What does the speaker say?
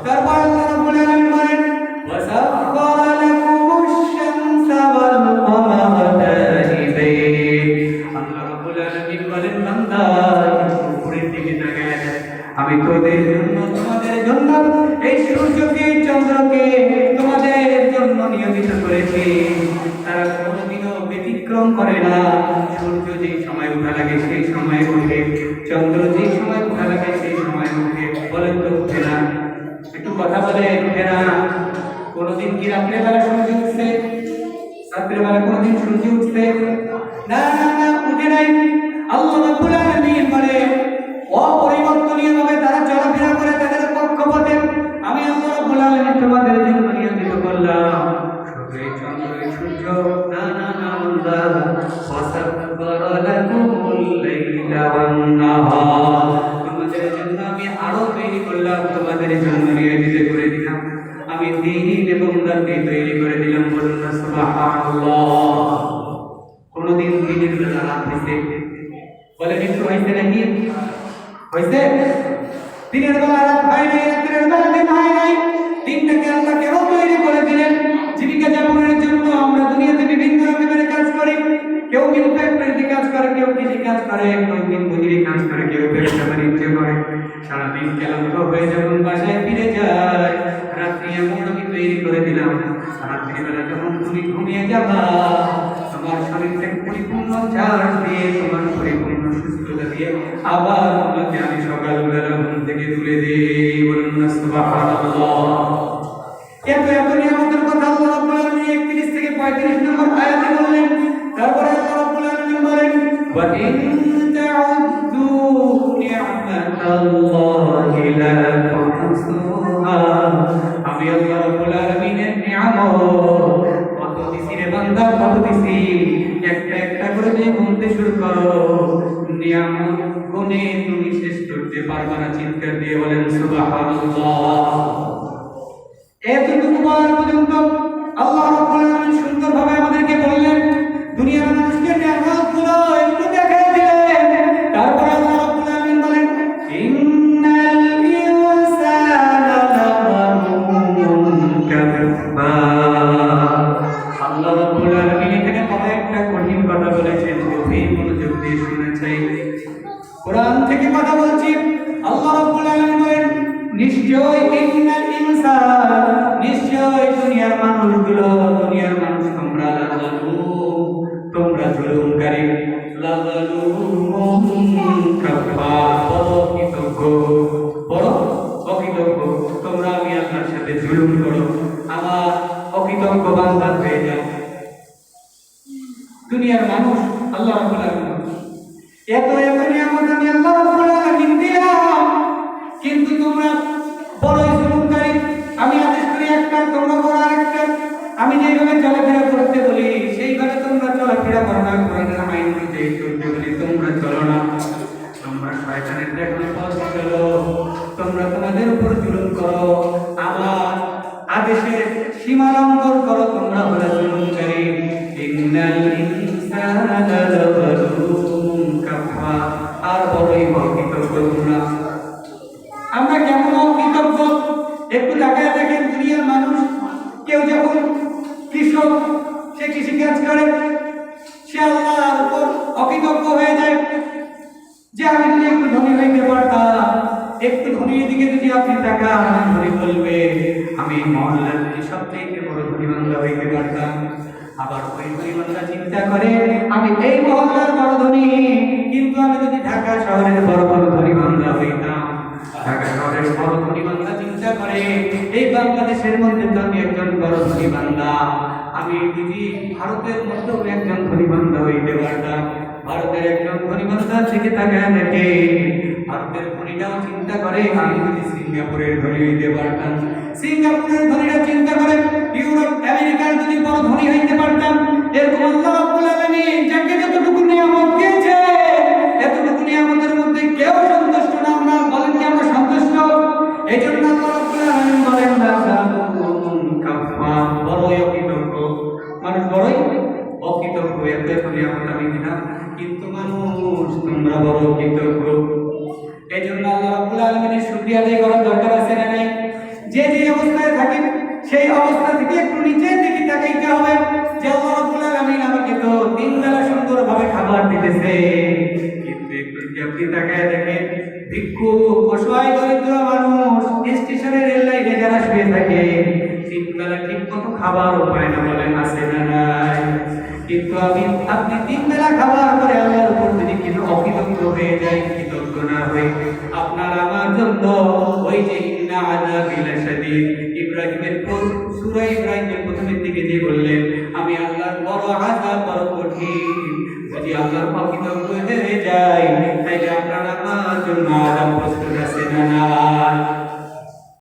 তারপর আল্লাহ রাব্বুল আলামিন বলেন ওয়াসাখখারা লাকুমুশ শামসা ওয়াল কমারা দাহিবাইন। আল্লাহ রাব্বুল আলামিন বলেন বান্দা উপরের দিকে তাকায় দেখ, আমি তোদের জন্য তোমাদের জন্য এই সূর্যকে চন্দ্রকে তোমাদের জন্য নিয়মিত করেছি। তারা কোনোদিনও ব্যতিক্রম করে না। সূর্য যে সময় উঠা লাগে সেই সময় উঠে, চন্দ্র যে সময় উঠা লাগে সেই সময় উঠে। বলেন তো উঠে না? একটু কথা বলে উঠে না? কোনোদিন কি রাত্রেবেলা সূর্য উঠছে? রাত্রেবেলা কোনোদিন সূর্য উঠছে? না না না, উঠে নাই। আল্লাহ রাব্বুল আলামিন বলে অপরিবর্তনীয়ভাবে তারা চলাফেরা করে তাদের কক্ষপথে। আমি আল্লাহ রাব্বুল আলামিন তোমাদের জন্য নিয়মিত করলাম সূর্য চন্দ্র সূর্য। না না না, আল্লাহ ওয়াসাখখারা লাকুমুল লাইলা ওয়ান নাহার। তোমাদের জন্য আমি আরো তৈরি করলাম, তোমাদের জন্য নিয়োজিত করে দিলাম। আমি দিন এবং রাত তৈরি করে দিলাম। বলুন না সুবহানাল্লাহ। কোনদিন দিনের বেলা রাত হইছে? বলেন একটু হইছে নাকি? হইছে? দিনের বেলা রাত হয় নাই, রাতের বেলা দিন হয় নাই। দিনটাকে আল্লাহ কেন তৈরি করে দিলেন? জীবিকা যাপনের জন্য। আমরা দুনিয়াতে বিভিন্ন রকমের কাজ করি। কেউ কিন্তু ফ্যাক্টরিতে কাজ করে, কেউ কৃষি কাজ করে, কেউ দিনমজুরি কাজ করে, কেউ ব্যবসা বাণিজ্য করে। সারাদিন ক্লান্ত হয়ে যখন বাসায় ফিরে যায়, রাত্রি এমন আমি তৈরি করে দিলাম, রাত্রিবেলা যখন তুমি ঘুমিয়ে যাবা, তোমার শরীর থেকে পরিপূর্ণ চার্জ দিয়ে, তোমার পরিপূর্ণ সুস্থতা দিয়ে আবার তোমাকে আমি সকালবেলা ঘুম থেকে তুলে দিই। বলুন না সুবহানাল্লাহ। এত এত নিয়ামতের কথা আল্লাহ রাব্বুল আলামিন 31 থেকে 35 নম্বর আয়াতে বললেন। তারপরে আল্লাহ রাব্বুল আলামিন বলেন ওয়া ইন তাউদ্দু নি'মাতাল্লাহি লা তুহসুহা। আমি আল্লাহ রাব্বুল আলামিনের নিয়ামত কত দিছি রে বান্দা, কত দিছি। একটা একটা করে যে গুনতে শুরু করো, নিয়ামত গুনে তুমি শেষ করতে পারবে না। চিৎকার দিয়ে বলেন সুবহানাল্লাহ। এতটুকু বলার পর্যন্ত আল্লাহ রাব্বুল আলামিন সুন্দরভাবে আমাদেরকে বললেন, দুনিয়ার মানুষকে নিয়ামতগুলো একটু দেখায় দিলেন। তারপর আল্লাহ রাব্বুল আলামিন বলেন ইন্নাল ইনসানা লাযালুমুন কাফার। আল্লাহ রাব্বুল আলামিন এখানে বড় একটা কঠিন কথা বলেছেন। গভীর মনোযোগ দিয়ে শুনে চাই। কোরআন থেকে কথা বলছি। আল্লাহ রাব্বুল আলামিন বলেন নিশ্চয় ইন্নাল ইনসান, নিশ্চয় দুনিয়ার মানুষগুলো, দুনিয়ার মানুষ তোমরা লাযালুম, তোমরা জুলুমকারী। লাযালুমুন কাফার, বড় কৃতজ্ঞ, বড় অকৃতজ্ঞ। তোমরা আমি আল্লাহর সাথে জুলুম করো, আমার অকৃতজ্ঞ বান্দা হয়ে যাও। দুনিয়ার মানুষ আল্লাহ রাব্বুল আলামিন এত এত নিয়ামত আমি আল্লাহ রাব্বুল আলামিন দিলাম, কিন্তু তোমরা বড়ই জুলুমকারী। আমি আদেশ করি একটা, তোমরা বড় আরেকটা। আমি যেভাবে চলাফেরা করতে বলি সেইভাবে তোমরা চলাফেরা করো না। কোরআনের আইন অনুযায়ী চলতে বলি তোমরা চলো না। তোমরা শয়তানের দেখানো পথ চলো, তোমরা তোমাদের উপর জুলুম করো, আমার আদেশের সীমা লঙ্ঘন করো। তোমরা হলো জুলুমকারী। ইন্নাল ইনসানা লাযালুমুন কাফার। আর বড়ই অকৃতজ্ঞ তোমরা। আমরা কেমন অকৃতজ্ঞ একটু তাকায় দেখেন। দুনিয়ার মানুষ কেউ যখন কৃষক, সে কৃষিকাজ করে, সে আল্লাহর উপর অকৃতজ্ঞ হয়ে যায় যে আমি যদি একটু ধনী হইতে পারতাম, একটু ধনীর দিকে যদি আপনি তাকান, ধনী বলবে আমি মহল্লার সবচেয়ে বড় ধনী বান্দা হইতে পারতাম। আবার ওই ধনী বান্দা চিন্তা করে আমি এই মহল্লার বড় ধনী, কিন্তু আমি যদি ঢাকা শহরের বড় বড় ধনী বান্দা হইতাম। ঢাকা শহরের বড় ধনী বান্দা চিন্তা করে এই বাংলাদেশের মধ্যে তো আমি একজন বড় ধনী বান্দা, আমি যদি ভারতের মধ্যেও একজন ধনী বান্দা হইতে পারতাম। ভারতের একজন ধনী বান্দার দিকে তাকায় দেখে ভারতের ধনীরাও চিন্তা করে আমি যদি সিঙ্গাপুরের ধনী হইতে পারতাম। সিঙ্গাপুরের ধনীরা চিন্তা করে ইউরোপ আমেরিকার যদি বড় ধনী হইতে পারতাম। এরকম আল্লাহ রাব্বুল আলামিন যাকে যতটুকু নিয়ামত দিয়েছে, এতটুকু নিয়ামতের মধ্যে কেউ সন্তুষ্ট না। আমরা বলেন কি আমরা সন্তুষ্ট? এই জন্য আল্লাহ রাব্বুল আলামিন বলেন লাযালুমুন কাফার, বড়ই অকৃতজ্ঞ মানুষ, বড়ই অকৃতজ্ঞ। এত নিয়ামত আমি দিলাম, কিন্তু মানুষ তোমরা বড় অকৃতজ্ঞ। এই জন্য আল্লাহ রাব্বুল আলামিনের শুকরিয়া আদায় করার দরকার আছে না নাই? যে যে অবস্থায় থাকি সেই অবস্থা থেকে একটু নিচের দিকে তাকাইতে হবে যে আল্লাহ রাব্বুল আলামিন আমাকে তো তিন বেলা সুন্দরভাবে খাবার দিতেছে, কিন্তু একটু যদি আপনি তাকায় দেখেন ভিক্ষুক অসহায় দরিদ্র মানুষ স্টেশনের রেল লাইনে যারা শুয়ে থাকে তিন বেলা ঠিক মতো খাবারও পায় না, বলেন আছে না নাই? কিন্তু আপনি তিন বেলা খাবার করে আল্লাহর উপর যদি কিন্তু অকৃতজ্ঞ হয়ে যায়, কৃতজ্ঞ না হয়ে আপনার আমার জন্য ওই যে ইন্না আযাবি লাশাদীদ ইব্রাহিমের সূরা ইব্রাহিমের প্রথমের দিকে যে বললেন আমি আল্লাহর বড় আযাব বড় কঠিন, যদি আল্লাহর অকৃতজ্ঞ হয়ে